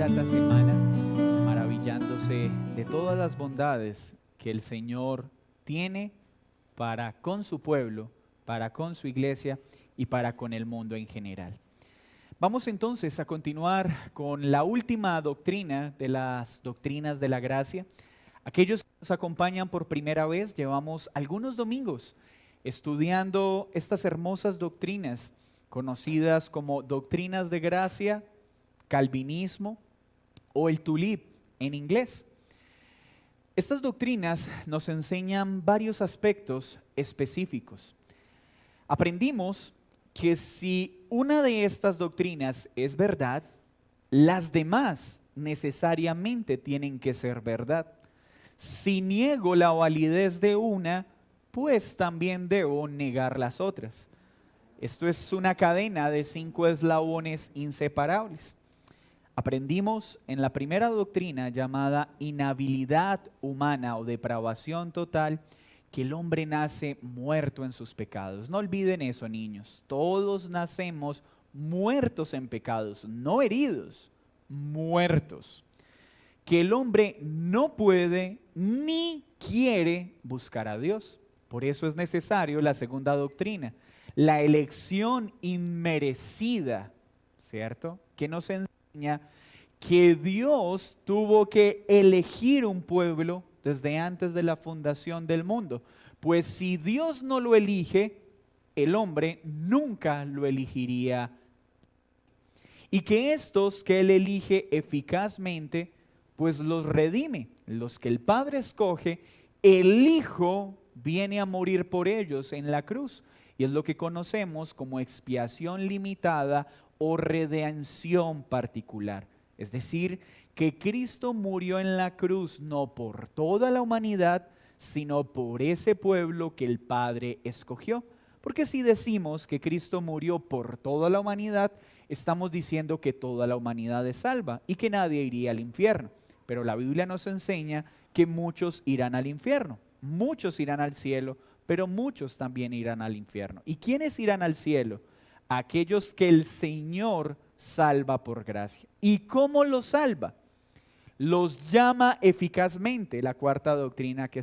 grata semana, maravillándose de todas las bondades que el Señor tiene para con su pueblo, para con su iglesia y para con el mundo en general. Vamos entonces a continuar con la última doctrina de las doctrinas de la gracia. Aquellos que nos acompañan por primera vez, llevamos algunos domingos estudiando estas hermosas doctrinas conocidas como doctrinas de gracia, calvinismo o el tulip en inglés. Estas doctrinas nos enseñan varios aspectos específicos. Aprendimos que si una de estas doctrinas es verdad, las demás necesariamente tienen que ser verdad. Si niego la validez de una, pues también debo negar las otras. Esto es una cadena de 5 eslabones inseparables. Aprendimos en la primera doctrina llamada inhabilidad humana o depravación total que el hombre nace muerto en sus pecados. No olviden eso, niños. Todos nacemos muertos en pecados, no heridos, muertos. Que el hombre no puede ni quiere buscar a Dios. Por eso es necesario la segunda doctrina, la elección inmerecida, ¿cierto? Que nos enseña que Dios tuvo que elegir un pueblo desde antes de la fundación del mundo. Pues si Dios no lo elige, el hombre nunca lo elegiría. Y que estos que Él elige eficazmente, pues los redime. Los que el Padre escoge, el Hijo viene a morir por ellos en la cruz. Y es lo que conocemos como expiación limitada o redención particular. Es decir, que Cristo murió en la cruz no por toda la humanidad, sino por ese pueblo que el Padre escogió. Porque si decimos que Cristo murió por toda la humanidad, estamos diciendo que toda la humanidad es salva y que nadie iría al infierno. Pero la Biblia nos enseña que muchos irán al infierno, muchos irán al cielo, pero muchos también irán al infierno. ¿Y quiénes irán al cielo? Aquellos que el Señor salva por gracia. ¿Y cómo los salva? Los llama eficazmente, la cuarta doctrina que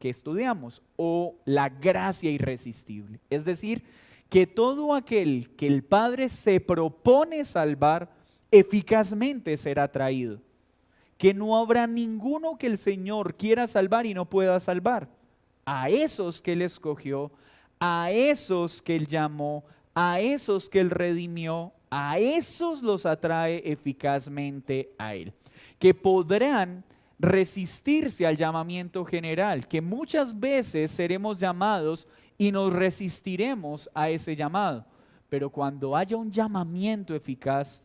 estudiamos, o la gracia irresistible. Es decir, que todo aquel que el Padre se propone salvar, eficazmente será traído. Que no habrá ninguno que el Señor quiera salvar y no pueda salvar. A esos que Él escogió, a esos que Él llamó, a esos que Él redimió, a esos los atrae eficazmente a Él. Que podrán resistirse al llamamiento general, que muchas veces seremos llamados y nos resistiremos a ese llamado. Pero cuando haya un llamamiento eficaz,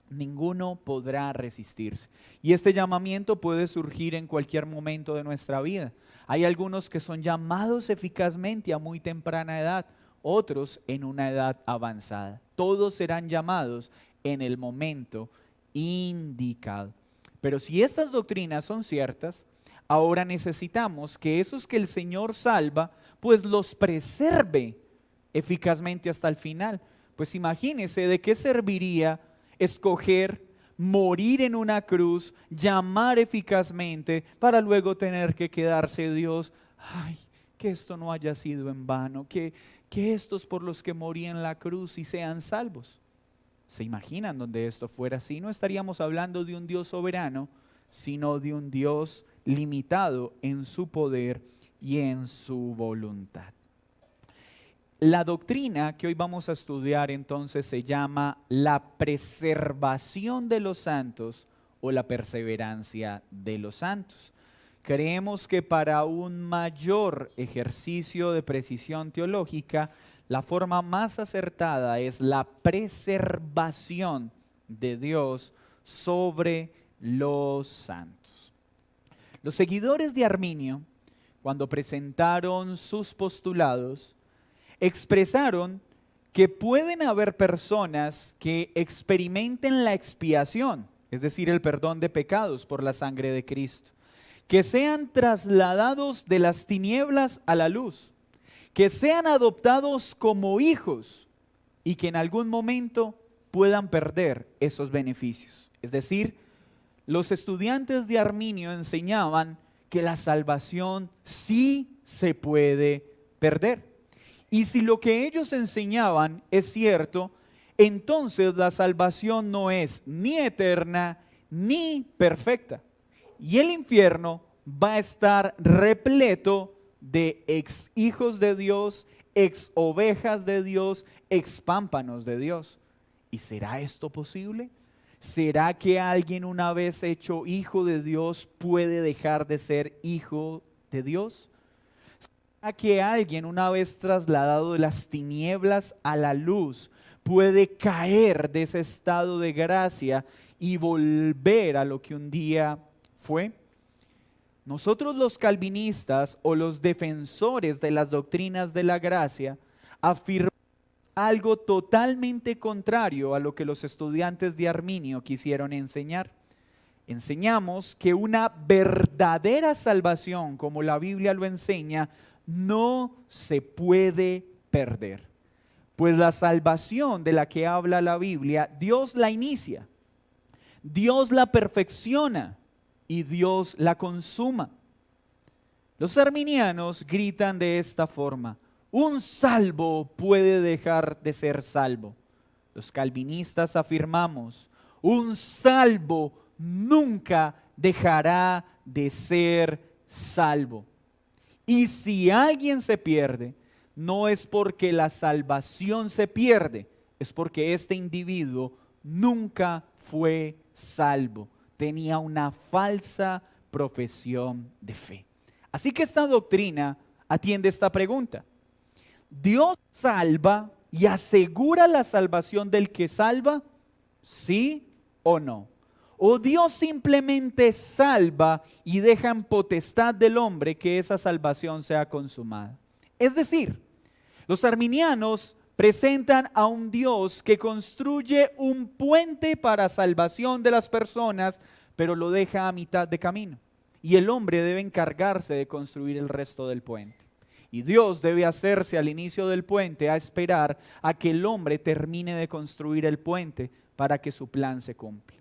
ninguno podrá resistirse. Y este llamamiento puede surgir en cualquier momento de nuestra vida. Hay algunos que son llamados eficazmente a muy temprana edad, otros en una edad avanzada. Todos serán llamados en el momento indicado. Pero si estas doctrinas son ciertas, ahora necesitamos que esos que el Señor salva, pues los preserve eficazmente hasta el final. Pues imagínense de qué serviría escoger, morir en una cruz, llamar eficazmente, para luego tener que quedarse Dios. Ay, que esto no haya sido en vano, que estos por los que morí en la cruz y sean salvos. ¿Se imaginan donde esto fuera así? No estaríamos hablando de un Dios soberano, sino de un Dios limitado en su poder y en su voluntad. La doctrina que hoy vamos a estudiar entonces se llama la preservación de los santos o la perseverancia de los santos. Creemos que para un mayor ejercicio de precisión teológica, la forma más acertada es la preservación de Dios sobre los santos. Los seguidores de Arminio, cuando presentaron sus postulados, expresaron que pueden haber personas que experimenten la expiación, es decir, el perdón de pecados por la sangre de Cristo, que sean trasladados de las tinieblas a la luz, que sean adoptados como hijos y que en algún momento puedan perder esos beneficios. Es decir, los estudiantes de Arminio enseñaban que la salvación sí se puede perder. Y si lo que ellos enseñaban es cierto, entonces la salvación no es ni eterna ni perfecta. Y el infierno va a estar repleto de ex hijos de Dios, ex ovejas de Dios, ex pámpanos de Dios. ¿Y será esto posible? ¿Será que alguien una vez hecho hijo de Dios puede dejar de ser hijo de Dios? ¿Será que alguien una vez trasladado de las tinieblas a la luz puede caer de ese estado de gracia y volver a lo que un día fue? Nosotros los calvinistas o los defensores de las doctrinas de la gracia afirmamos algo totalmente contrario a lo que los estudiantes de Arminio quisieron enseñar. Enseñamos que una verdadera salvación, como la Biblia lo enseña, no se puede perder. Pues la salvación de la que habla la Biblia, Dios la inicia, Dios la perfecciona y Dios la consuma. Los arminianos gritan de esta forma: un salvo puede dejar de ser salvo. Los calvinistas afirmamos: un salvo nunca dejará de ser salvo. Y si alguien se pierde, no es porque la salvación se pierde, es porque este individuo nunca fue salvo. Tenía una falsa profesión de fe. Así que esta doctrina atiende esta pregunta: ¿Dios salva y asegura la salvación del que salva? ¿Sí o no? ¿O Dios simplemente salva y deja en potestad del hombre que esa salvación sea consumada? Es decir, los arminianos presentan a un Dios que construye un puente para salvación de las personas, pero lo deja a mitad de camino. Y el hombre debe encargarse de construir el resto del puente. Y Dios debe hacerse al inicio del puente a esperar a que el hombre termine de construir el puente para que su plan se cumpla.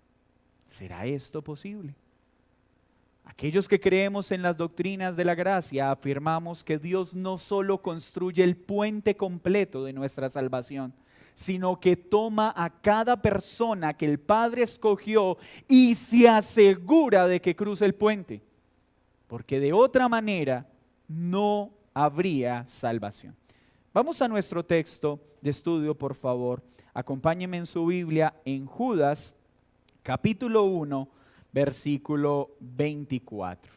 ¿Será esto posible? Aquellos que creemos en las doctrinas de la gracia afirmamos que Dios no solo construye el puente completo de nuestra salvación, sino que toma a cada persona que el Padre escogió y se asegura de que cruce el puente, porque de otra manera no habría salvación. Vamos a nuestro texto de estudio, por favor. Acompáñenme en su Biblia en Judas, capítulo 1, versículo 24.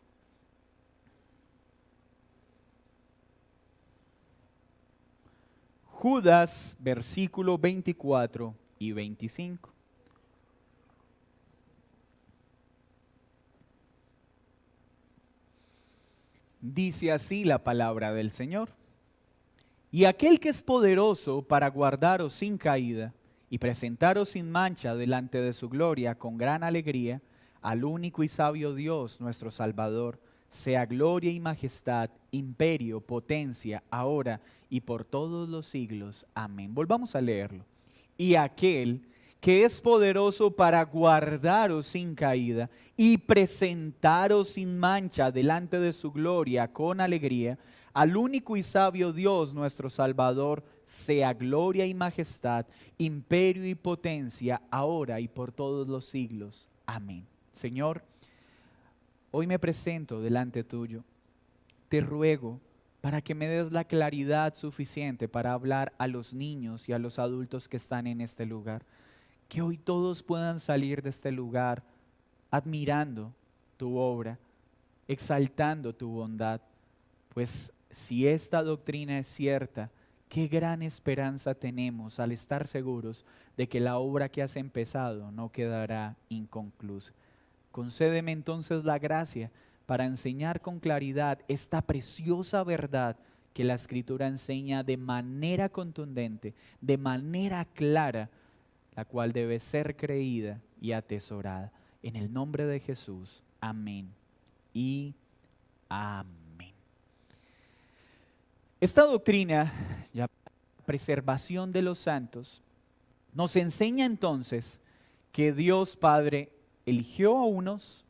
Judas, versículo 24 y 25. Dice así la palabra del Señor: y aquel que es poderoso para guardaros sin caída y presentaros sin mancha delante de su gloria con gran alegría, al único y sabio Dios, nuestro Salvador, sea gloria y majestad, imperio, potencia, ahora y por todos los siglos. Amén. Volvamos a leerlo. Y aquel que es poderoso para guardaros sin caída y presentaros sin mancha delante de su gloria con alegría, al único y sabio Dios, nuestro Salvador, sea gloria y majestad, imperio y potencia, ahora y por todos los siglos. Amén. Señor, hoy me presento delante tuyo. Te ruego para que me des la claridad suficiente para hablar a los niños y a los adultos que están en este lugar. Que hoy todos puedan salir de este lugar admirando tu obra, exaltando tu bondad. Pues si esta doctrina es cierta, qué gran esperanza tenemos al estar seguros de que la obra que has empezado no quedará inconclusa. Concédeme entonces la gracia para enseñar con claridad esta preciosa verdad que la Escritura enseña de manera contundente, de manera clara, la cual debe ser creída y atesorada. En el nombre de Jesús, amén y amén. Esta doctrina, llamada preservación de los santos, nos enseña entonces que Dios Padre eligió a unos,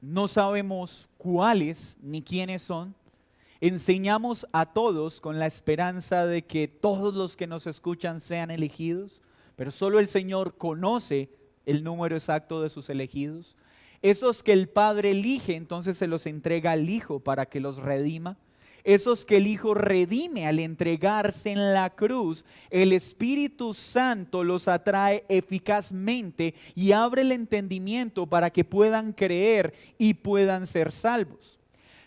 no sabemos cuáles ni quiénes son, enseñamos a todos con la esperanza de que todos los que nos escuchan sean elegidos, pero solo el Señor conoce el número exacto de sus elegidos. Esos que el Padre elige, entonces se los entrega al Hijo para que los redima. Esos que el Hijo redime al entregarse en la cruz, el Espíritu Santo los atrae eficazmente y abre el entendimiento para que puedan creer y puedan ser salvos.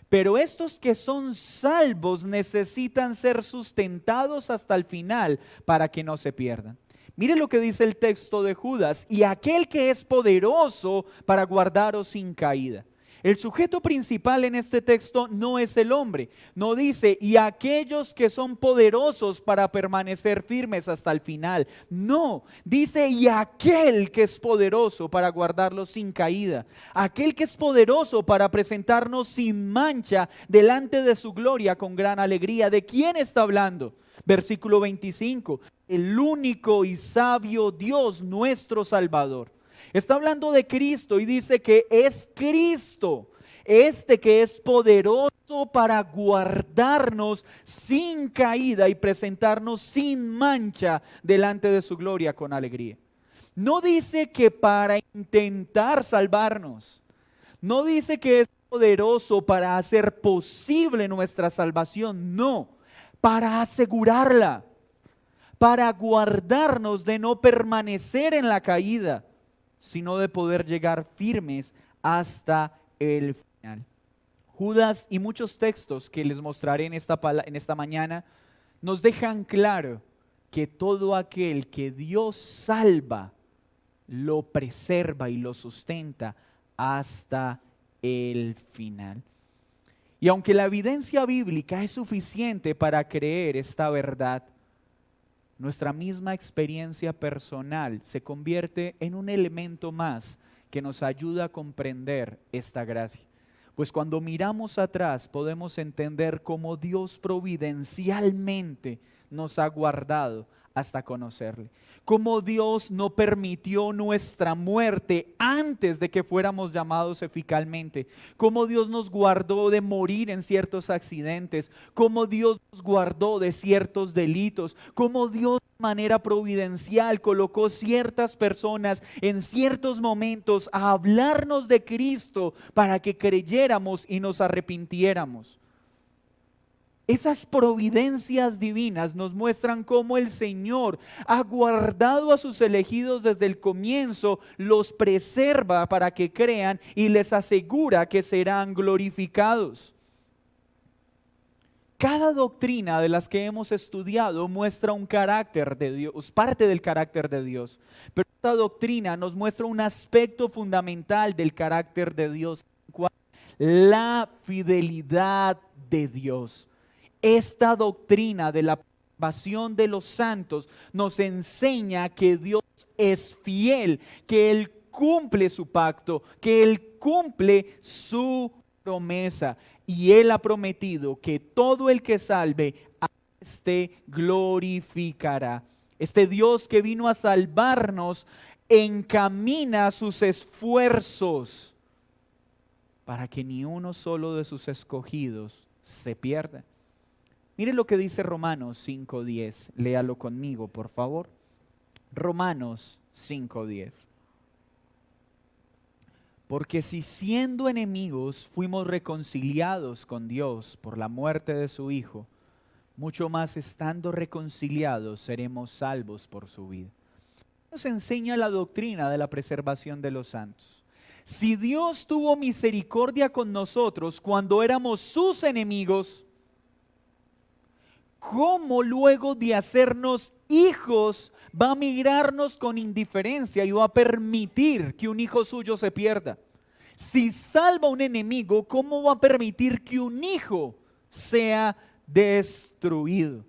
Pero estos que son salvos necesitan ser sustentados hasta el final para que no se pierdan. Mire lo que dice el texto de Judas: y aquel que es poderoso para guardaros sin caída. El sujeto principal en este texto no es el hombre. No dice, y aquellos que son poderosos para permanecer firmes hasta el final. No, dice, y aquel que es poderoso para guardarlos sin caída. Aquel que es poderoso para presentarnos sin mancha delante de su gloria con gran alegría. ¿De quién está hablando? Versículo 25, el único y sabio Dios, nuestro Salvador. Está hablando de Cristo y dice que es Cristo, este que es poderoso para guardarnos sin caída y presentarnos sin mancha delante de su gloria con alegría. No dice que para intentar salvarnos, no dice que es poderoso para hacer posible nuestra salvación, no, para asegurarla, para guardarnos de no permanecer en la caída, sino de poder llegar firmes hasta el final. Judas y muchos textos que les mostraré en esta mañana nos dejan claro que todo aquel que Dios salva, lo preserva y lo sustenta hasta el final. Y aunque la evidencia bíblica es suficiente para creer esta verdad, nuestra misma experiencia personal se convierte en un elemento más que nos ayuda a comprender esta gracia. Pues cuando miramos atrás podemos entender cómo Dios providencialmente nos ha guardado hasta conocerle. Cómo Dios no permitió nuestra muerte antes de que fuéramos llamados eficazmente. Cómo Dios nos guardó de morir en ciertos accidentes. Cómo Dios nos guardó de ciertos delitos. Cómo Dios de manera providencial colocó ciertas personas en ciertos momentos a hablarnos de Cristo para que creyéramos y nos arrepintiéramos. Esas providencias divinas nos muestran cómo el Señor ha guardado a sus elegidos desde el comienzo, los preserva para que crean y les asegura que serán glorificados. Cada doctrina de las que hemos estudiado muestra un carácter de Dios, parte del carácter de Dios. Pero esta doctrina nos muestra un aspecto fundamental del carácter de Dios, la fidelidad de Dios. Esta doctrina de la pasión de los santos nos enseña que Dios es fiel, que Él cumple su pacto, que Él cumple su promesa. Y Él ha prometido que todo el que salve a este glorificará. Este Dios que vino a salvarnos encamina sus esfuerzos para que ni uno solo de sus escogidos se pierda. Mire lo que dice Romanos 5:10. Léalo conmigo, por favor. Romanos 5:10. Porque si siendo enemigos fuimos reconciliados con Dios por la muerte de su Hijo, mucho más estando reconciliados seremos salvos por su vida. Nos enseña la doctrina de la preservación de los santos. Si Dios tuvo misericordia con nosotros cuando éramos sus enemigos, ¿cómo luego de hacernos hijos va a mirarnos con indiferencia y va a permitir que un hijo suyo se pierda? Si salva a un enemigo, ¿cómo va a permitir que un hijo sea destruido?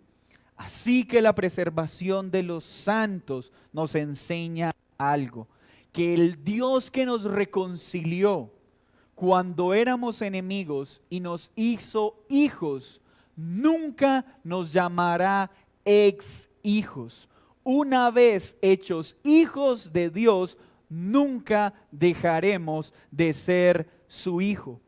Así que la preservación de los santos nos enseña algo, que el Dios que nos reconcilió cuando éramos enemigos y nos hizo hijos, nunca nos llamará ex hijos. Una vez hechos hijos de Dios, nunca dejaremos de ser su hijo.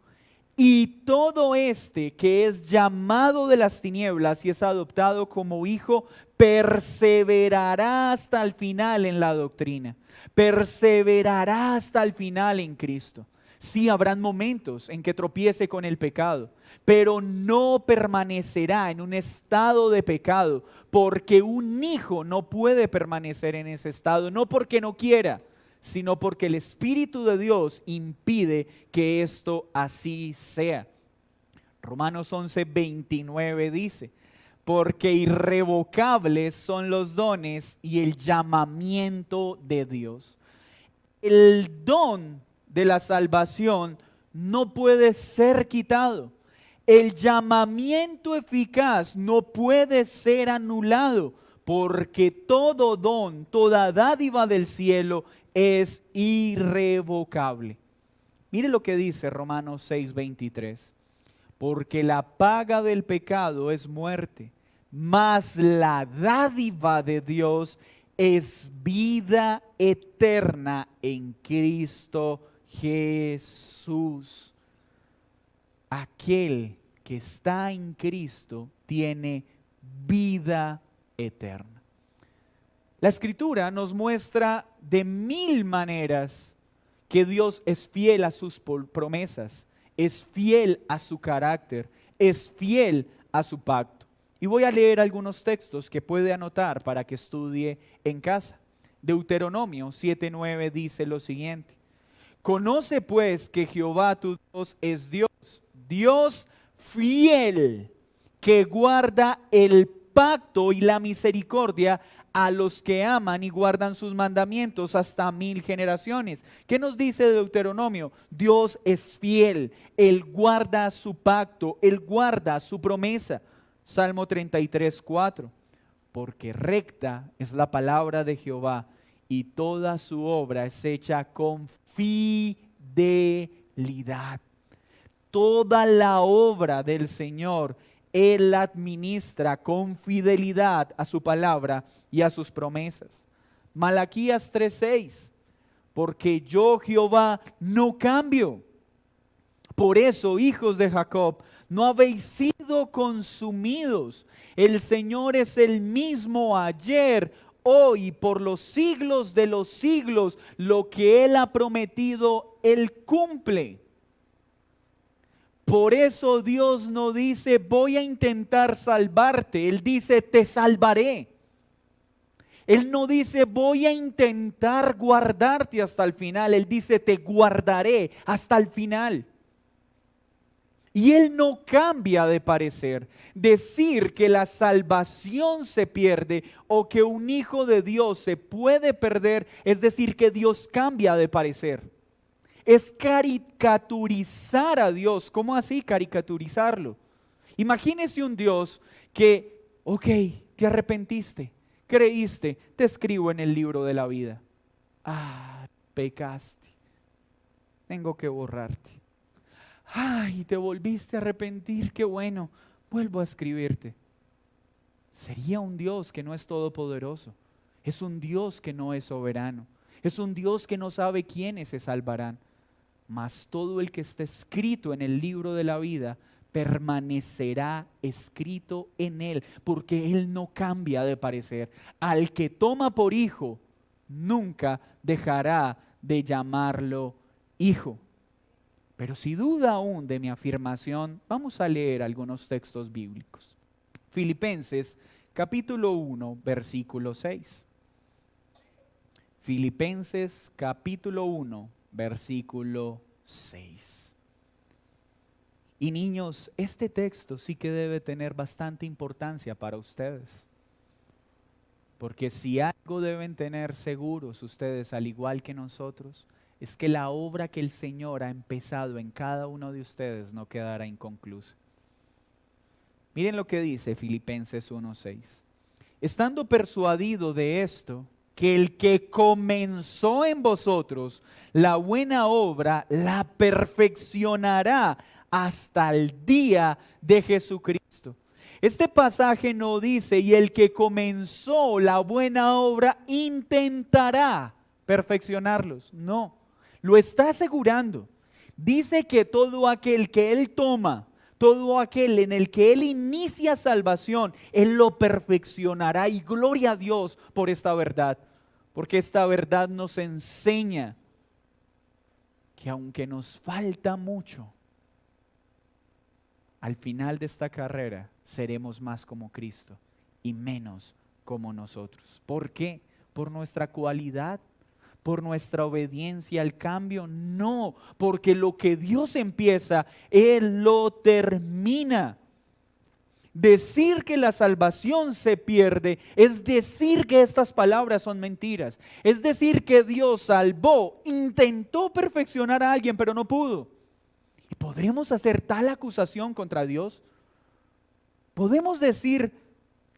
Y todo este que es llamado de las tinieblas y es adoptado como hijo, perseverará hasta el final en la doctrina, perseverará hasta el final en Cristo. Sí, habrán momentos en que tropiece con el pecado, pero no permanecerá en un estado de pecado, porque un hijo no puede permanecer en ese estado, no porque no quiera, sino porque el Espíritu de Dios impide que esto así sea. Romanos 11:29 dice: porque irrevocables son los dones y el llamamiento de Dios. El don de la salvación no puede ser quitado. El llamamiento eficaz no puede ser anulado, porque todo don, toda dádiva del cielo es irrevocable. Mire lo que dice Romanos 6:23. Porque la paga del pecado es muerte, mas la dádiva de Dios es vida eterna en Cristo Jesús. Aquel que está en Cristo tiene vida eterna. La Escritura nos muestra de 1000 maneras que Dios es fiel a sus promesas, es fiel a su carácter, es fiel a su pacto. Y voy a leer algunos textos que puede anotar para que estudie en casa. Deuteronomio 7:9 dice lo siguiente: conoce pues que Jehová tu Dios es Dios, Dios fiel, que guarda el pacto y la misericordia a los que aman y guardan sus mandamientos hasta 1000 generaciones. ¿Qué nos dice Deuteronomio? Dios es fiel, Él guarda su pacto, Él guarda su promesa. Salmo 33:4. Porque recta es la palabra de Jehová y toda su obra es hecha con fidelidad. Toda la obra del Señor Él administra con fidelidad a su palabra y a sus promesas. Malaquías 3:6. Porque yo, Jehová, no cambio. Por eso, hijos de Jacob, no habéis sido consumidos. El Señor es el mismo ayer, hoy, por los siglos de los siglos. Lo que Él ha prometido, Él cumple. Por eso Dios no dice voy a intentar salvarte, Él dice te salvaré. Él no dice voy a intentar guardarte hasta el final, Él dice te guardaré hasta el final. Y Él no cambia de parecer. Decir que la salvación se pierde o que un hijo de Dios se puede perder es decir que Dios cambia de parecer. Es caricaturizar a Dios. ¿Cómo así caricaturizarlo? Imagínese un Dios que, ok, te arrepentiste, creíste, te escribo en el libro de la vida. Pecaste, tengo que borrarte. Te volviste a arrepentir, qué bueno, vuelvo a escribirte. Sería un Dios que no es todopoderoso, es un Dios que no es soberano, es un Dios que no sabe quiénes se salvarán. Mas todo el que está escrito en el libro de la vida permanecerá escrito en él, porque Él no cambia de parecer. Al que toma por hijo, nunca dejará de llamarlo hijo. Pero si duda aún de mi afirmación, vamos a leer algunos textos bíblicos. Filipenses capítulo 1, versículo 6. Filipenses capítulo 1, versículo 6. Y niños, este texto sí que debe tener bastante importancia para ustedes. Porque si algo deben tener seguros ustedes, al igual que nosotros, es que la obra que el Señor ha empezado en cada uno de ustedes no quedará inconclusa. Miren lo que dice Filipenses 1:6. Estando persuadido de esto, que el que comenzó en vosotros la buena obra, la perfeccionará hasta el día de Jesucristo. Este pasaje no dice, y el que comenzó la buena obra intentará perfeccionarlos. No, lo está asegurando. Dice que todo aquel que Él toma, todo aquel en el que Él inicia salvación, Él lo perfeccionará. Y gloria a Dios por esta verdad, porque esta verdad nos enseña que aunque nos falta mucho, al final de esta carrera seremos más como Cristo y menos como nosotros. ¿Por qué? ¿Por nuestra cualidad? ¿Por nuestra obediencia al cambio? No, porque lo que Dios empieza, Él lo termina. Decir que la salvación se pierde es decir que estas palabras son mentiras. Es decir que Dios salvó, intentó perfeccionar a alguien, pero no pudo. ¿Y podremos hacer tal acusación contra Dios? Podemos decir,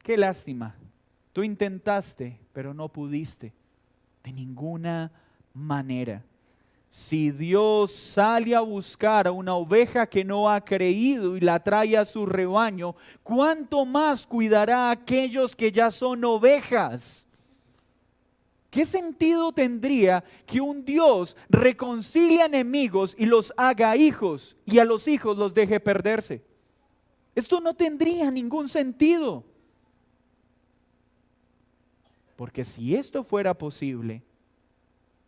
qué lástima, tú intentaste, pero no pudiste. De ninguna manera. Si Dios sale a buscar a una oveja que no ha creído y la trae a su rebaño, ¿cuánto más cuidará a aquellos que ya son ovejas? ¿Qué sentido tendría que un Dios reconcilie enemigos y los haga hijos y a los hijos los deje perderse? Esto no tendría ningún sentido. Porque si esto fuera posible,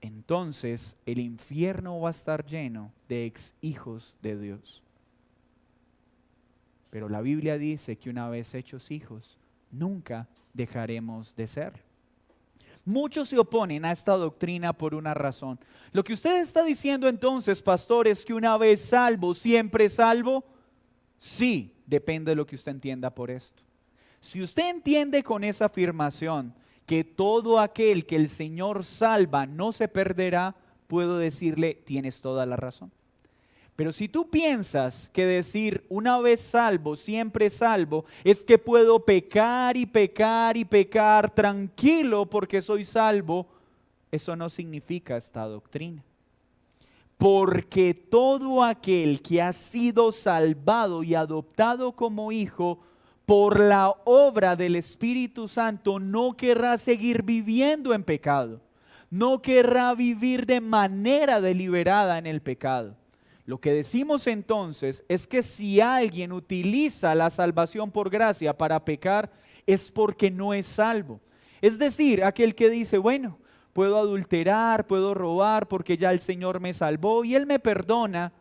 entonces el infierno va a estar lleno de ex hijos de Dios. Pero la Biblia dice que una vez hechos hijos, nunca dejaremos de ser. Muchos se oponen a esta doctrina por una razón. Lo que usted está diciendo entonces, pastor, es que una vez salvo, siempre salvo. Sí, depende de lo que usted entienda por esto. Si usted entiende con esa afirmación que todo aquel que el Señor salva no se perderá, puedo decirle, tienes toda la razón. Pero si tú piensas que decir una vez salvo, siempre salvo, es que puedo pecar y pecar y pecar tranquilo porque soy salvo, eso no significa esta doctrina. Porque todo aquel que ha sido salvado y adoptado como hijo por la obra del Espíritu Santo no querrá seguir viviendo en pecado, no querrá vivir de manera deliberada en el pecado. Lo que decimos entonces es que si alguien utiliza la salvación por gracia para pecar, es porque no es salvo. Es decir, aquel que dice, bueno, puedo adulterar, puedo robar porque ya el Señor me salvó y Él me perdona.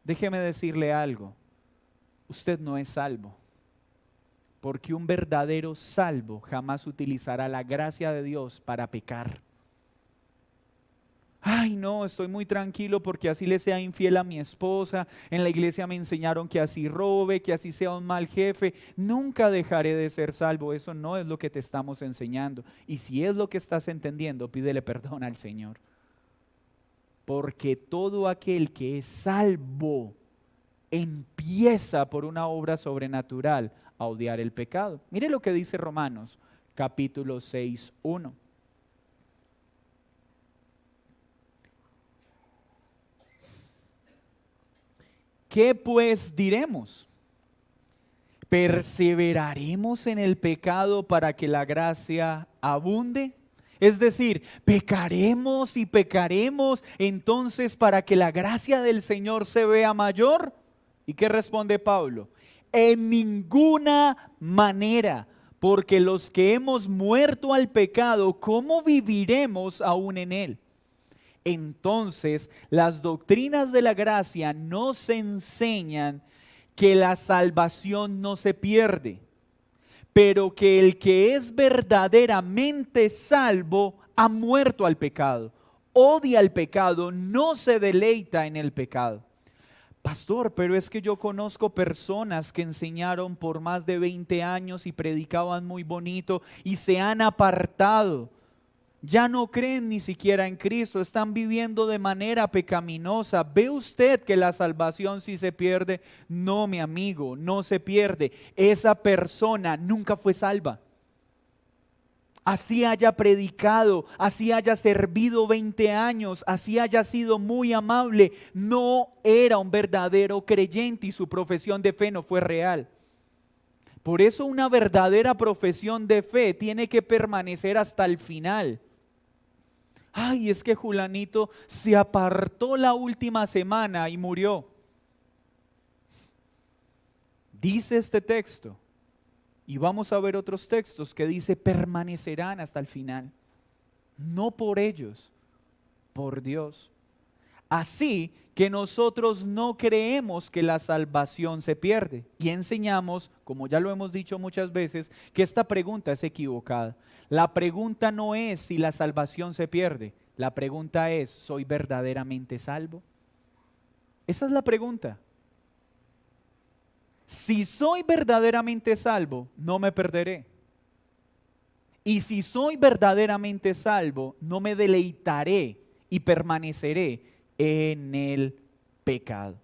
Déjeme decirle algo, usted no es salvo. Porque un verdadero salvo jamás utilizará la gracia de Dios para pecar. Ay, no, estoy muy tranquilo porque así le sea infiel a mi esposa. En la iglesia me enseñaron que así robe, que así sea un mal jefe. Nunca dejaré de ser salvo. Eso no es lo que te estamos enseñando. Y si es lo que estás entendiendo, pídele perdón al Señor. Porque todo aquel que es salvo empieza por una obra sobrenatural a odiar el pecado. Mire lo que dice Romanos, capítulo 6, 1. ¿Qué pues diremos? ¿Perseveraremos en el pecado para que la gracia abunde? Es decir, ¿pecaremos y pecaremos entonces para que la gracia del Señor se vea mayor? ¿Y qué responde Pablo? En ninguna manera, porque los que hemos muerto al pecado, ¿cómo viviremos aún en él? Entonces, las doctrinas de la gracia nos enseñan que la salvación no se pierde, pero que el que es verdaderamente salvo ha muerto al pecado, odia el pecado, no se deleita en el pecado. Pastor, pero es que yo conozco personas que enseñaron por más de 20 años y predicaban muy bonito y se han apartado. Ya no creen ni siquiera en Cristo, están viviendo de manera pecaminosa. ¿Ve usted que la salvación sí se pierde? No, mi amigo, no se pierde. Esa persona nunca fue salva. Así haya predicado, así haya servido 20 años, así haya sido muy amable, no era un verdadero creyente y su profesión de fe no fue real. Por eso una verdadera profesión de fe tiene que permanecer hasta el final. Ay, es que Julanito se apartó la última semana y murió. Dice este texto, y vamos a ver otros textos que dice, permanecerán hasta el final. No por ellos, por Dios. Así que nosotros no creemos que la salvación se pierde. Y enseñamos, como ya lo hemos dicho muchas veces, que esta pregunta es equivocada. La pregunta no es si la salvación se pierde. La pregunta es, ¿soy verdaderamente salvo? Esa es la pregunta. Si soy verdaderamente salvo, no me perderé. Y si soy verdaderamente salvo, no me deleitaré y permaneceré en el pecado.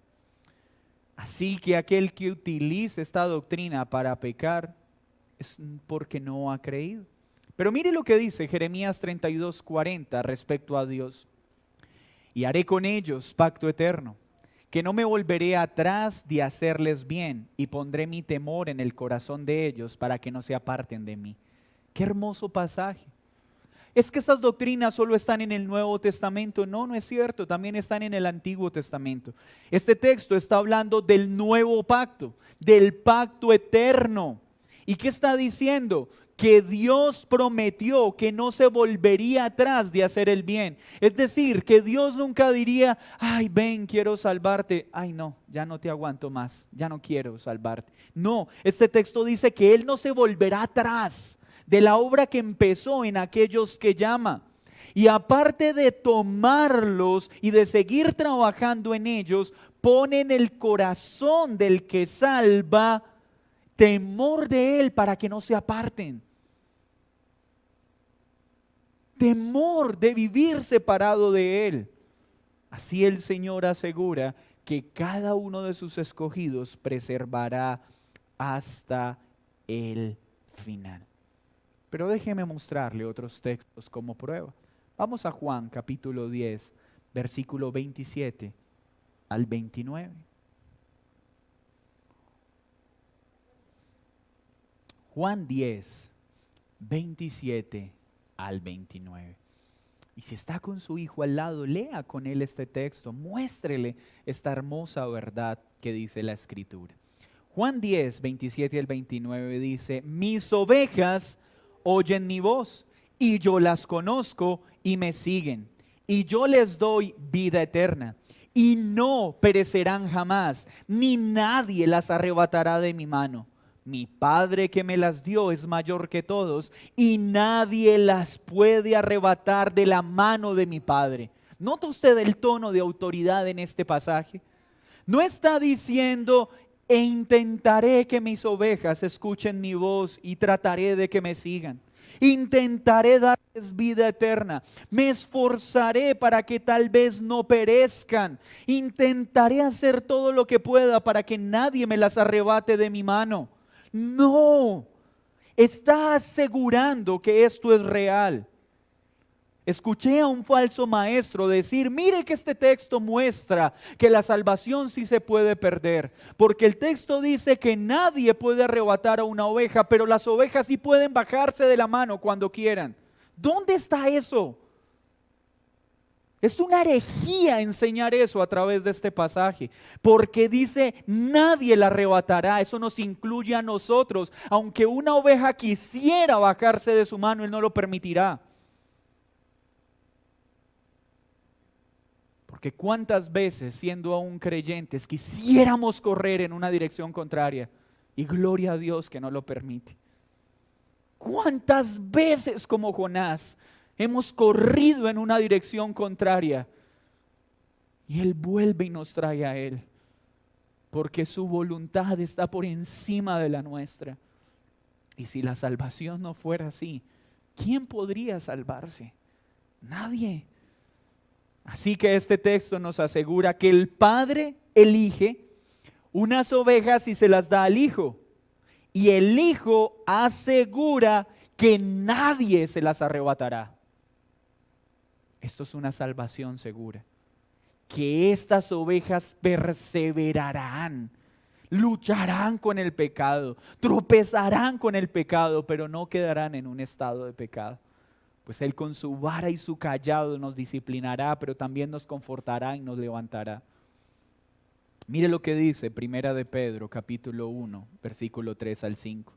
Así que aquel que utilice esta doctrina para pecar es porque no ha creído. Pero mire lo que dice Jeremías 32:40 respecto a Dios. Y haré con ellos pacto eterno, que no me volveré atrás de hacerles bien, y pondré mi temor en el corazón de ellos para que no se aparten de mí. Qué hermoso pasaje. Es que estas doctrinas solo están en el Nuevo Testamento. No, no es cierto, también están en el Antiguo Testamento. Este texto está hablando del nuevo pacto, del pacto eterno. ¿Y qué está diciendo? Que Dios prometió que no se volvería atrás de hacer el bien. Es decir, que Dios nunca diría, ay, ven, quiero salvarte. Ay, no, ya no te aguanto más, ya no quiero salvarte. No, este texto dice que Él no se volverá atrás de la obra que empezó en aquellos que llama. Y aparte de tomarlos y de seguir trabajando en ellos, pone en el corazón del que salva temor de Él para que no se aparten. Temor de vivir separado de Él. Así el Señor asegura que cada uno de sus escogidos preservará hasta el final. Pero déjeme mostrarle otros textos como prueba. Vamos a Juan capítulo 10, versículo 27 al 29. Juan 10, 27 al 29. Y si está con su hijo al lado, lea con él este texto, muéstrele esta hermosa verdad que dice la Escritura. Juan 10, 27 al 29 dice, mis ovejas oyen mi voz, y yo las conozco y me siguen, y yo les doy vida eterna, y no perecerán jamás, ni nadie las arrebatará de mi mano. Mi Padre que me las dio es mayor que todos, y nadie las puede arrebatar de la mano de mi Padre. ¿Nota usted el tono de autoridad en este pasaje? No está diciendo, e intentaré que mis ovejas escuchen mi voz y trataré de que me sigan. Intentaré darles vida eterna. Me esforzaré para que tal vez no perezcan. Intentaré hacer todo lo que pueda para que nadie me las arrebate de mi mano. No, está asegurando que esto es real. Escuché a un falso maestro decir, mire que este texto muestra que la salvación sí se puede perder, porque el texto dice que nadie puede arrebatar a una oveja, pero las ovejas sí pueden bajarse de la mano cuando quieran. ¿Dónde está eso? Es una herejía enseñar eso a través de este pasaje, porque dice nadie la arrebatará. Eso nos incluye a nosotros. Aunque una oveja quisiera bajarse de su mano, Él no lo permitirá. Porque cuántas veces siendo aún creyentes quisiéramos correr en una dirección contraria y gloria a Dios que no lo permite. Cuántas veces como Jonás hemos corrido en una dirección contraria y Él vuelve y nos trae a Él, porque su voluntad está por encima de la nuestra. Y si la salvación no fuera así, ¿quién podría salvarse? Nadie. Así que este texto nos asegura que el Padre elige unas ovejas y se las da al Hijo. Y el Hijo asegura que nadie se las arrebatará. Esto es una salvación segura. Que estas ovejas perseverarán, lucharán con el pecado, tropezarán con el pecado, pero no quedarán en un estado de pecado. pues Él con su vara y su cayado nos disciplinará, pero también nos confortará y nos levantará. Mire lo que dice Primera de Pedro, capítulo 1, versículo 3 al 5.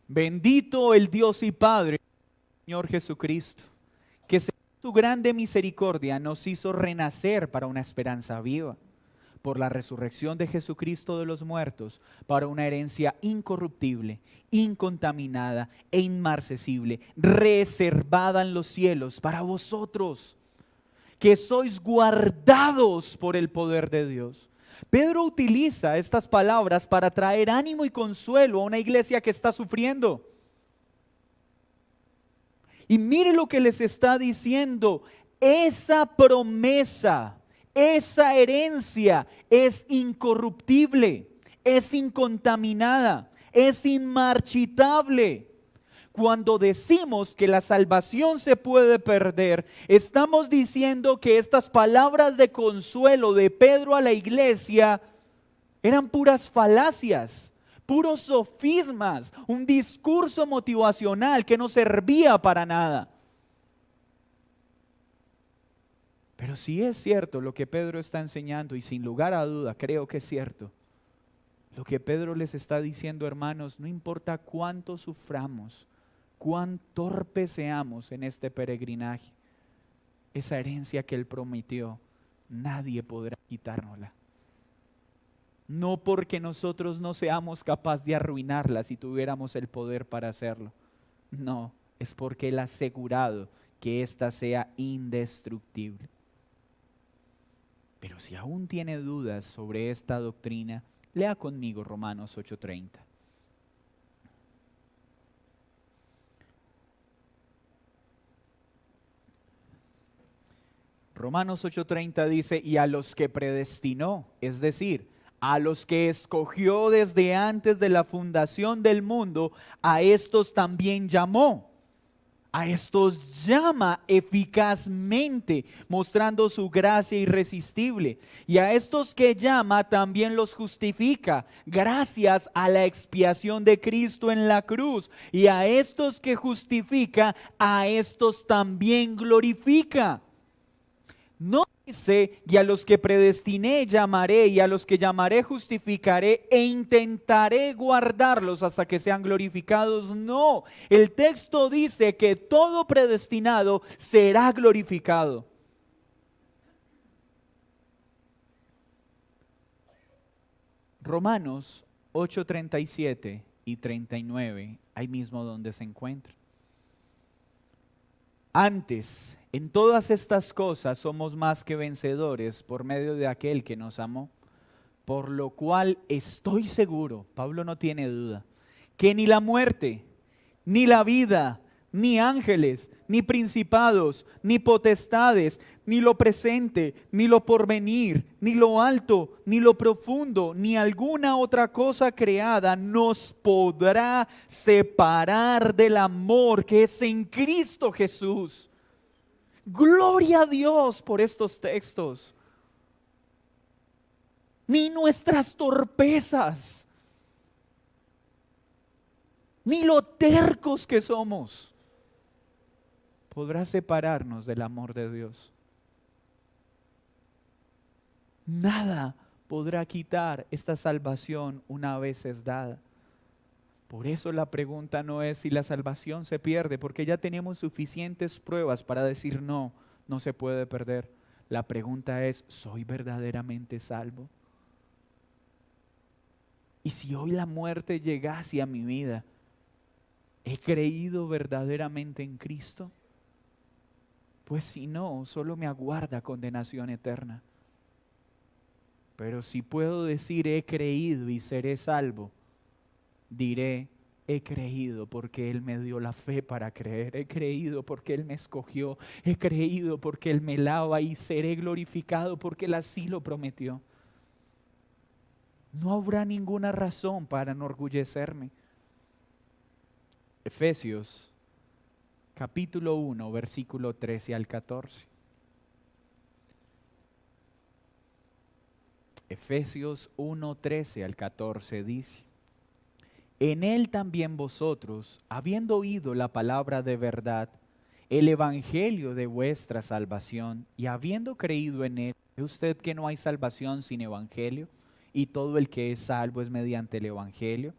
Bendito el Dios y Padre, Señor Jesucristo, que según su grande misericordia nos hizo renacer para una esperanza viva, por la resurrección de Jesucristo de los muertos, para una herencia incorruptible, incontaminada e inmarcesible, reservada en los cielos para vosotros, que sois guardados por el poder de Dios. Pedro utiliza estas palabras para traer ánimo y consuelo a una iglesia que está sufriendo. Y mire lo que les está diciendo: esa promesa, esa herencia es incorruptible, es incontaminada, es inmarchitable. Cuando decimos que la salvación se puede perder, estamos diciendo que estas palabras de consuelo de Pedro a la iglesia eran puras falacias, puros sofismas, un discurso motivacional que no servía para nada. Pero si es cierto lo que Pedro está enseñando, y sin lugar a duda creo que es cierto, lo que Pedro les está diciendo, hermanos, no importa cuánto suframos, cuán torpes seamos en este peregrinaje, esa herencia que Él prometió, nadie podrá quitárnosla. No porque nosotros no seamos capaces de arruinarla si tuviéramos el poder para hacerlo. No, es porque Él ha asegurado que ésta sea indestructible. Pero si aún tiene dudas sobre esta doctrina, lea conmigo Romanos 8:30. Romanos 8:30 dice: y a los que predestinó, es decir, a los que escogió desde antes de la fundación del mundo, a estos también llamó. A estos llama eficazmente, mostrando su gracia irresistible. Y a estos que llama también los justifica, gracias a la expiación de Cristo en la cruz. Y a estos que justifica, a estos también glorifica. No dice: y a los que predestiné llamaré, y a los que llamaré justificaré, e intentaré guardarlos hasta que sean glorificados. No, el texto dice que todo predestinado será glorificado. Romanos 8:37 y 39, ahí mismo donde se encuentra. Antes, en todas estas cosas somos más que vencedores por medio de aquel que nos amó. Por lo cual estoy seguro, Pablo no tiene duda, que ni la muerte, ni la vida, ni ángeles, ni principados, ni potestades, ni lo presente, ni lo porvenir, ni lo alto, ni lo profundo, ni alguna otra cosa creada nos podrá separar del amor que es en Cristo Jesús. Gloria a Dios por estos textos. Ni nuestras torpezas, ni lo tercos que somos, podrá separarnos del amor de Dios. Nada podrá quitar esta salvación una vez es dada. Por eso la pregunta no es si la salvación se pierde, porque ya tenemos suficientes pruebas para decir no, no se puede perder. La pregunta es: ¿soy verdaderamente salvo? Y si hoy la muerte llegase a mi vida, ¿he creído verdaderamente en Cristo? Pues si no, solo me aguarda condenación eterna. Pero si puedo decir he creído y seré salvo, diré: he creído porque Él me dio la fe para creer, he creído porque Él me escogió, he creído porque Él me lava y seré glorificado porque Él así lo prometió. No habrá ninguna razón para enorgullecerme. Efesios capítulo 1, versículo 13 al 14. Efesios 1, 13 al 14 dice: En él también vosotros, habiendo oído la palabra de verdad, el evangelio de vuestra salvación, y habiendo creído en él, ¿ve usted que no hay salvación sin evangelio? Y todo el que es salvo es mediante el evangelio,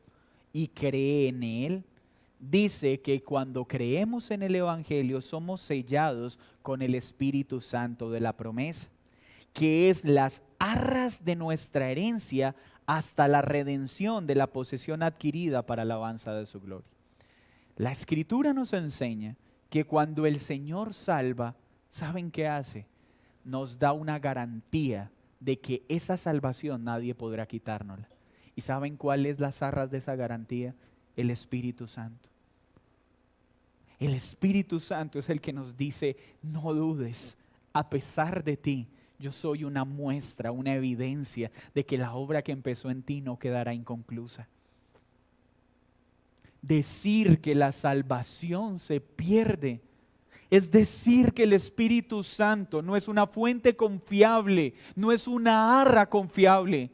y cree en él. Dice que cuando creemos en el evangelio somos sellados con el Espíritu Santo de la promesa, que es las arras de nuestra herencia hasta la redención de la posesión adquirida para la alabanza de su gloria. La Escritura nos enseña que cuando el Señor salva, ¿saben qué hace? Nos da una garantía de que esa salvación nadie podrá quitárnosla. ¿Y saben cuál es las arras de esa garantía? El Espíritu Santo. El Espíritu Santo es el que nos dice, no dudes, a pesar de ti, yo soy una muestra, una evidencia de que la obra que empezó en ti no quedará inconclusa. Decir que la salvación se pierde es decir que el Espíritu Santo no es una fuente confiable, no es una arra confiable.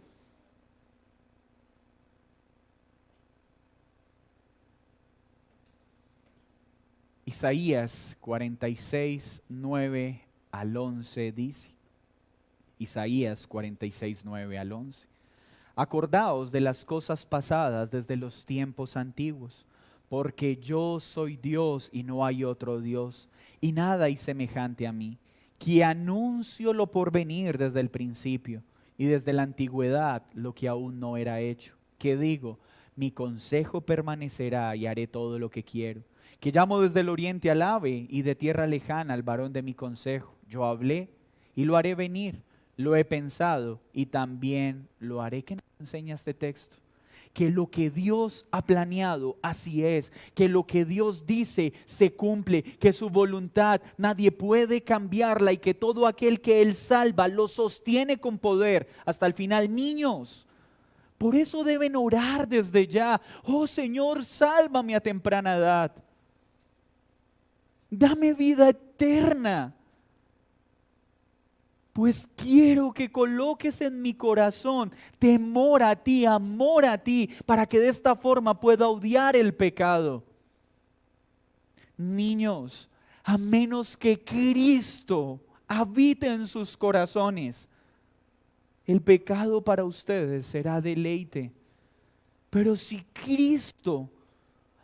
Isaías 46, 9 al 11 dice, Isaías 46, 9 al 11. Acordaos de las cosas pasadas desde los tiempos antiguos, porque yo soy Dios y no hay otro Dios, y nada hay semejante a mí, que anuncio lo por venir desde el principio, y desde la antigüedad lo que aún no era hecho. Que digo, mi consejo permanecerá y haré todo lo que quiero. Que llamo desde el oriente al ave y de tierra lejana al varón de mi consejo. Yo hablé y lo haré venir, lo he pensado y también lo haré. ¿Qué nos enseña este texto? Que lo que Dios ha planeado, así es. Que lo que Dios dice se cumple. Que su voluntad nadie puede cambiarla y que todo aquel que Él salva lo sostiene con poder hasta el final. Niños, por eso deben orar desde ya. Oh Señor, sálvame a temprana edad. Dame vida eterna. Pues quiero que coloques en mi corazón temor a ti, amor a ti, para que de esta forma pueda odiar el pecado. Niños, a menos que Cristo habite en sus corazones, el pecado para ustedes será deleite. Pero si Cristo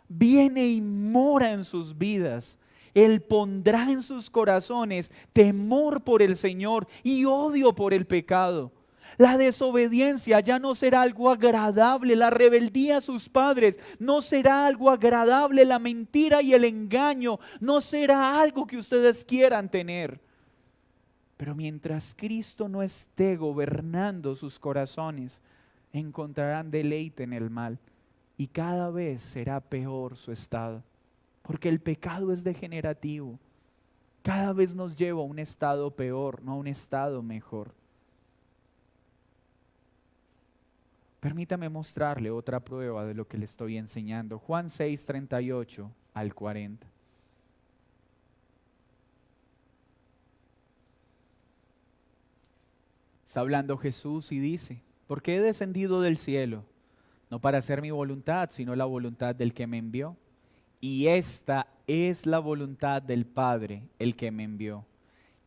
viene y mora en sus vidas, Él pondrá en sus corazones temor por el Señor y odio por el pecado. La desobediencia ya no será algo agradable, la rebeldía a sus padres no será algo agradable, la mentira y el engaño no será algo que ustedes quieran tener. Pero mientras Cristo no esté gobernando sus corazones, encontrarán deleite en el mal y cada vez será peor su estado. Porque el pecado es degenerativo. Cada vez nos lleva a un estado peor, no a un estado mejor. Permítame mostrarle otra prueba de lo que le estoy enseñando. Juan 6, 38 al 40. Está hablando Jesús y dice, porque he descendido del cielo, no para hacer mi voluntad, sino la voluntad del que me envió. Y esta es la voluntad del Padre, el que me envió,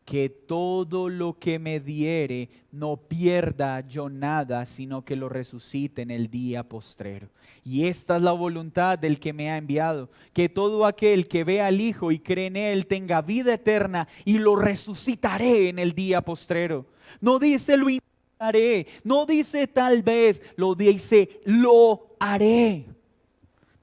que todo lo que me diere no pierda yo nada, sino que lo resucite en el día postrero. Y esta es la voluntad del que me ha enviado, que todo aquel que vea al Hijo y cree en Él tenga vida eterna y lo resucitaré en el día postrero. No dice lo intentaré, no dice tal vez, lo dice lo haré.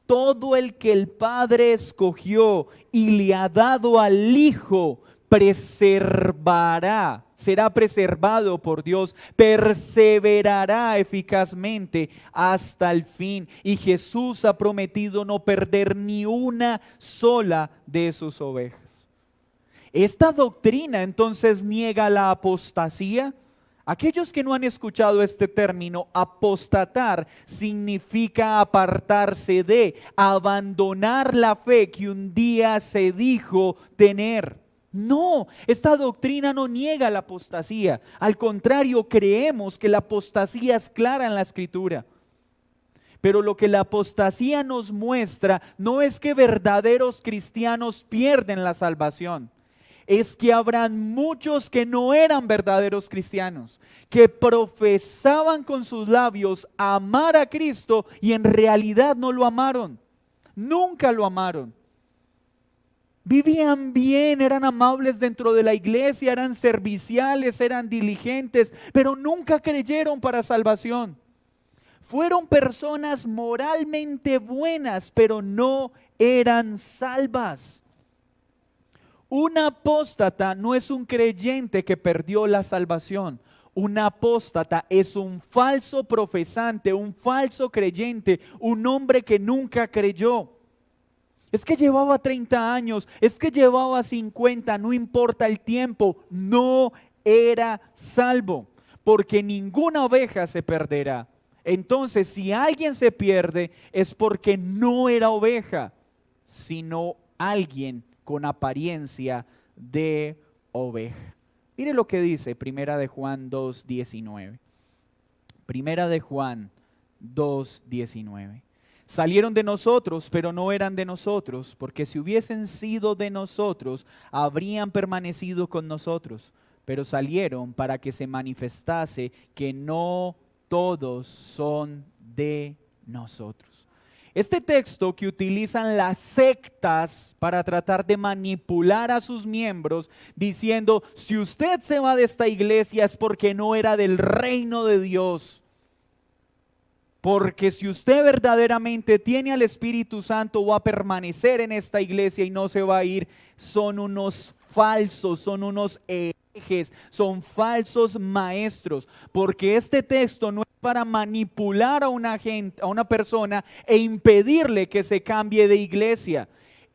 Todo el que el Padre escogió y le ha dado al Hijo, preservará, será preservado por Dios, perseverará eficazmente hasta el fin. Y Jesús ha prometido no perder ni una sola de sus ovejas. Esta doctrina entonces niega la apostasía. Aquellos que no han escuchado este término, apostatar, significa apartarse de, abandonar la fe que un día se dijo tener. No, esta doctrina no niega la apostasía. Al contrario, creemos que la apostasía es clara en la Escritura. Pero lo que la apostasía nos muestra no es que verdaderos cristianos pierden la salvación. Es que habrán muchos que no eran verdaderos cristianos, que profesaban con sus labios amar a Cristo y en realidad no lo amaron. Nunca lo amaron. Vivían bien, eran amables dentro de la iglesia, eran serviciales, eran diligentes, pero nunca creyeron para salvación. Fueron personas moralmente buenas, pero no eran salvas. Un apóstata no es un creyente que perdió la salvación. Un apóstata es un falso profesante, un falso creyente, un hombre que nunca creyó. Es que llevaba 30 años, es que llevaba 50, no importa el tiempo, no era salvo, porque ninguna oveja se perderá. Entonces, si alguien se pierde, es porque no era oveja, sino alguien con apariencia de oveja. Mire lo que dice Primera de Juan 2:19. Primera de Juan 2:19. Salieron de nosotros, pero no eran de nosotros, porque si hubiesen sido de nosotros, habrían permanecido con nosotros. Pero salieron para que se manifestase que no todos son de nosotros. Este texto que utilizan las sectas para tratar de manipular a sus miembros, diciendo, si usted se va de esta iglesia es porque no era del reino de Dios. Porque si usted verdaderamente tiene al Espíritu Santo, va a permanecer en esta iglesia y no se va a ir. Son unos falsos, son unos herejes, son falsos maestros. Porque este texto no es para manipular a una persona e impedirle que se cambie de iglesia.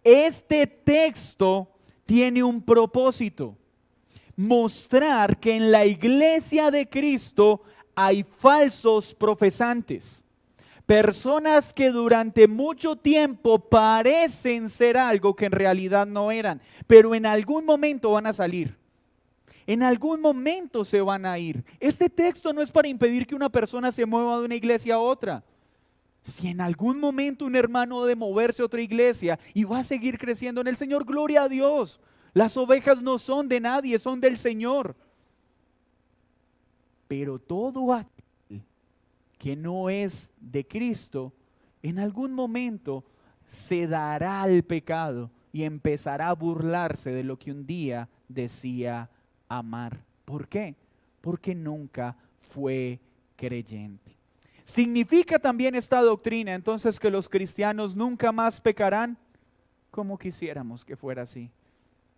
Este texto tiene un propósito: mostrar que en la iglesia de Cristo hay falsos profesantes. Personas que durante mucho tiempo parecen ser algo que en realidad no eran, pero en algún momento van a salir. En algún momento se van a ir. Este texto no es para impedir que una persona se mueva de una iglesia a otra. Si en algún momento un hermano debe moverse a otra iglesia y va a seguir creciendo en el Señor, gloria a Dios. Las ovejas no son de nadie, son del Señor. Pero todo aquel que no es de Cristo, en algún momento se dará al pecado y empezará a burlarse de lo que un día decía amar. ¿Por qué? Porque nunca fue creyente. ¿Significa también esta doctrina entonces que los cristianos nunca más pecarán? Como quisiéramos que fuera así.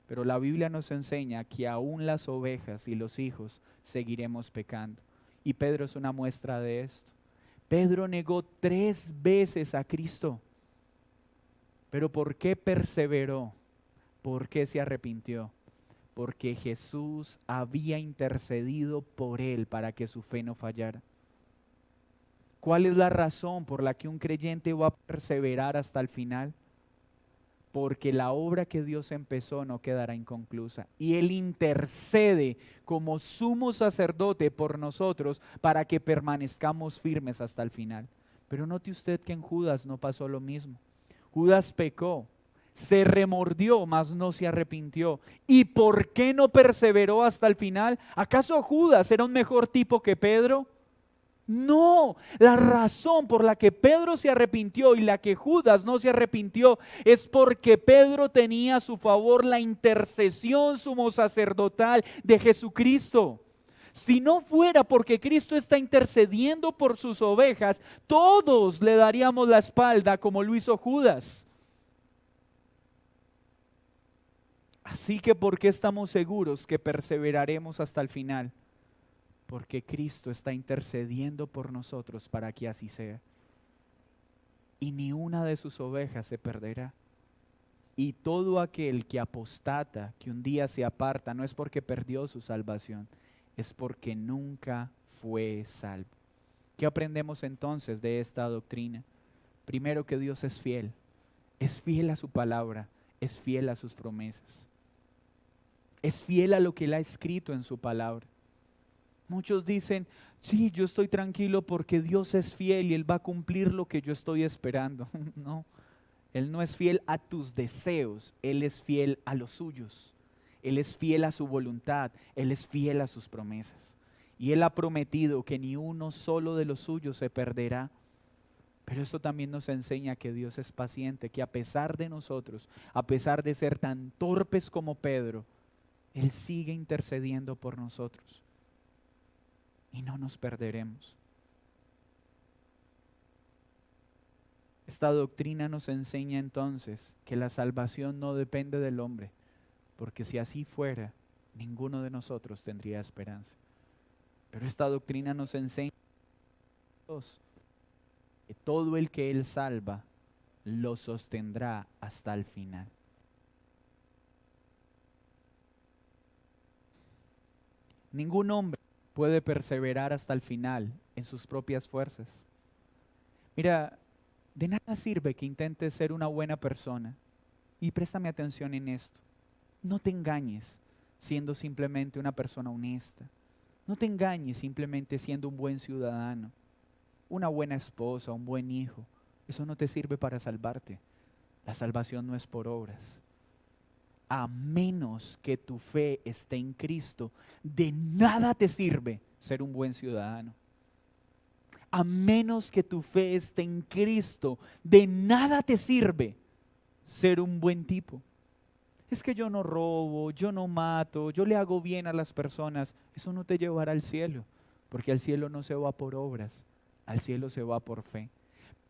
Pero la Biblia nos enseña que aún las ovejas y los hijos seguiremos pecando. Y Pedro es una muestra de esto. Pedro negó 3 veces a Cristo. ¿Pero por qué perseveró? ¿Por qué se arrepintió? Porque Jesús había intercedido por él para que su fe no fallara. ¿Cuál es la razón por la que un creyente va a perseverar hasta el final? Porque la obra que Dios empezó no quedará inconclusa. Y Él intercede como sumo sacerdote por nosotros para que permanezcamos firmes hasta el final. Pero note usted que en Judas no pasó lo mismo. Judas pecó, se remordió, mas no se arrepintió. ¿Y por qué no perseveró hasta el final? ¿Acaso Judas era un mejor tipo que Pedro? No, la razón por la que Pedro se arrepintió y la que Judas no se arrepintió es porque Pedro tenía a su favor la intercesión sumo sacerdotal de Jesucristo. Si no fuera porque Cristo está intercediendo por sus ovejas, todos le daríamos la espalda como lo hizo Judas. Así que ¿por qué estamos seguros que perseveraremos hasta el final? Porque Cristo está intercediendo por nosotros para que así sea. Y ni una de sus ovejas se perderá. Y todo aquel que apostata, que un día se aparta, no es porque perdió su salvación, es porque nunca fue salvo. ¿Qué aprendemos entonces de esta doctrina? Primero, que Dios es fiel a su palabra, es fiel a sus promesas, es fiel a lo que Él ha escrito en su palabra. Muchos dicen, sí, yo estoy tranquilo porque Dios es fiel y Él va a cumplir lo que yo estoy esperando. No, Él no es fiel a tus deseos, Él es fiel a los suyos. Él es fiel a su voluntad, Él es fiel a sus promesas. Y Él ha prometido que ni uno solo de los suyos se perderá. Pero esto también nos enseña que Dios es paciente, que a pesar de nosotros, a pesar de ser tan torpes como Pedro, Él sigue intercediendo por nosotros. Y no nos perderemos. Esta doctrina nos enseña entonces que la salvación no depende del hombre, porque si así fuera, ninguno de nosotros tendría esperanza. Pero esta doctrina nos enseña que todo el que Él salva, lo sostendrá hasta el final. Ningún hombre puede perseverar hasta el final en sus propias fuerzas. Mira, de nada sirve que intentes ser una buena persona. Y préstame atención en esto. No te engañes siendo simplemente una persona honesta. No te engañes simplemente siendo un buen ciudadano, una buena esposa, un buen hijo. Eso no te sirve para salvarte. La salvación no es por obras. A menos que tu fe esté en Cristo, de nada te sirve ser un buen ciudadano. A menos que tu fe esté en Cristo, de nada te sirve ser un buen tipo. Es que yo no robo, yo no mato, yo le hago bien a las personas. Eso no te llevará al cielo, porque al cielo no se va por obras, al cielo se va por fe.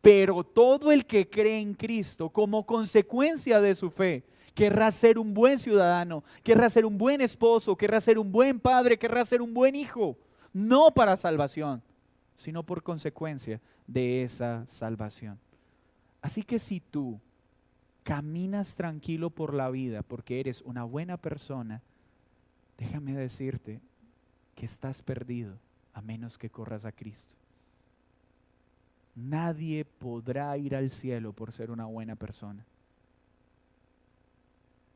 Pero todo el que cree en Cristo, como consecuencia de su fe, querrá ser un buen ciudadano, querrá ser un buen esposo, querrá ser un buen padre, querrá ser un buen hijo. No para salvación, sino por consecuencia de esa salvación. Así que si tú caminas tranquilo por la vida porque eres una buena persona, déjame decirte que estás perdido a menos que corras a Cristo. Nadie podrá ir al cielo por ser una buena persona,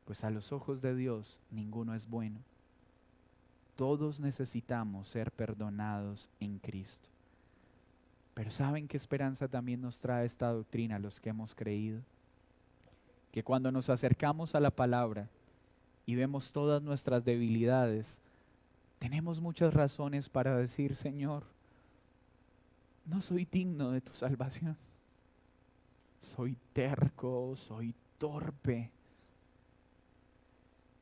pues a los ojos de Dios ninguno es bueno. Todos necesitamos ser perdonados en Cristo. Pero ¿saben qué esperanza también nos trae esta doctrina a los que hemos creído? Que cuando nos acercamos a la palabra y vemos todas nuestras debilidades, tenemos muchas razones para decir, Señor, no soy digno de tu salvación. Soy terco, soy torpe.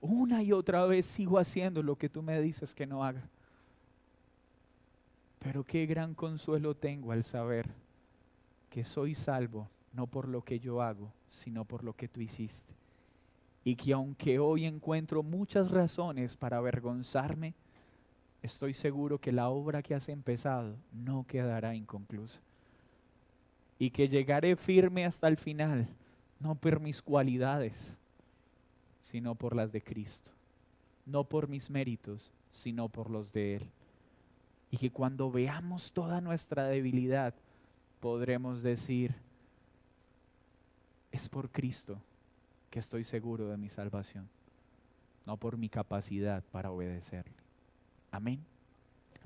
Una y otra vez sigo haciendo lo que tú me dices que no haga. Pero qué gran consuelo tengo al saber que soy salvo no por lo que yo hago, sino por lo que tú hiciste. Y que aunque hoy encuentro muchas razones para avergonzarme, estoy seguro que la obra que has empezado no quedará inconclusa. Y que llegaré firme hasta el final, no por mis cualidades, sino por las de Cristo. No por mis méritos, sino por los de Él. Y que cuando veamos toda nuestra debilidad, podremos decir, es por Cristo que estoy seguro de mi salvación, no por mi capacidad para obedecerle. Amén.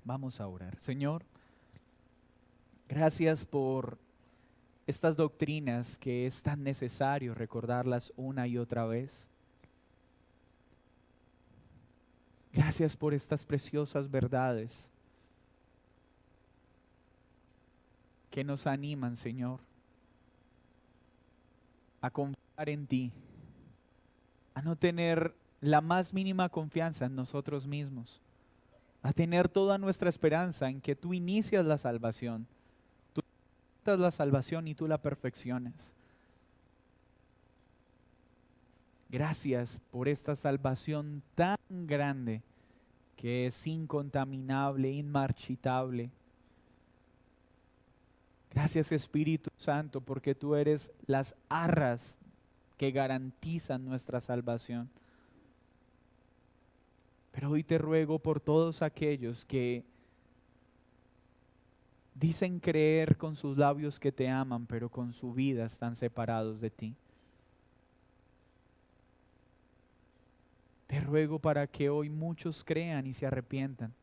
Vamos a orar. Señor, gracias por estas doctrinas que es tan necesario recordarlas una y otra vez. Gracias por estas preciosas verdades que nos animan, Señor, a confiar en ti, a no tener la más mínima confianza en nosotros mismos, a tener toda nuestra esperanza en que tú inicias la salvación, tú inicias la salvación y tú la perfecciones. Gracias por esta salvación tan grande que es incontaminable, inmarchitable. Gracias Espíritu Santo porque tú eres las arras que garantizan nuestra salvación. Pero hoy te ruego por todos aquellos que dicen creer con sus labios que te aman, pero con su vida están separados de ti. Te ruego para que hoy muchos crean y se arrepientan.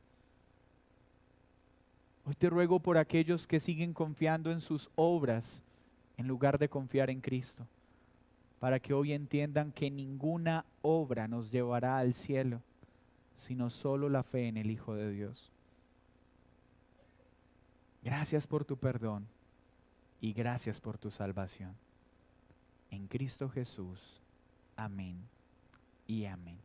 Hoy te ruego por aquellos que siguen confiando en sus obras en lugar de confiar en Cristo, para que hoy entiendan que ninguna obra nos llevará al cielo, sino solo la fe en el Hijo de Dios. Gracias por tu perdón y gracias por tu salvación. En Cristo Jesús. Amén y amén.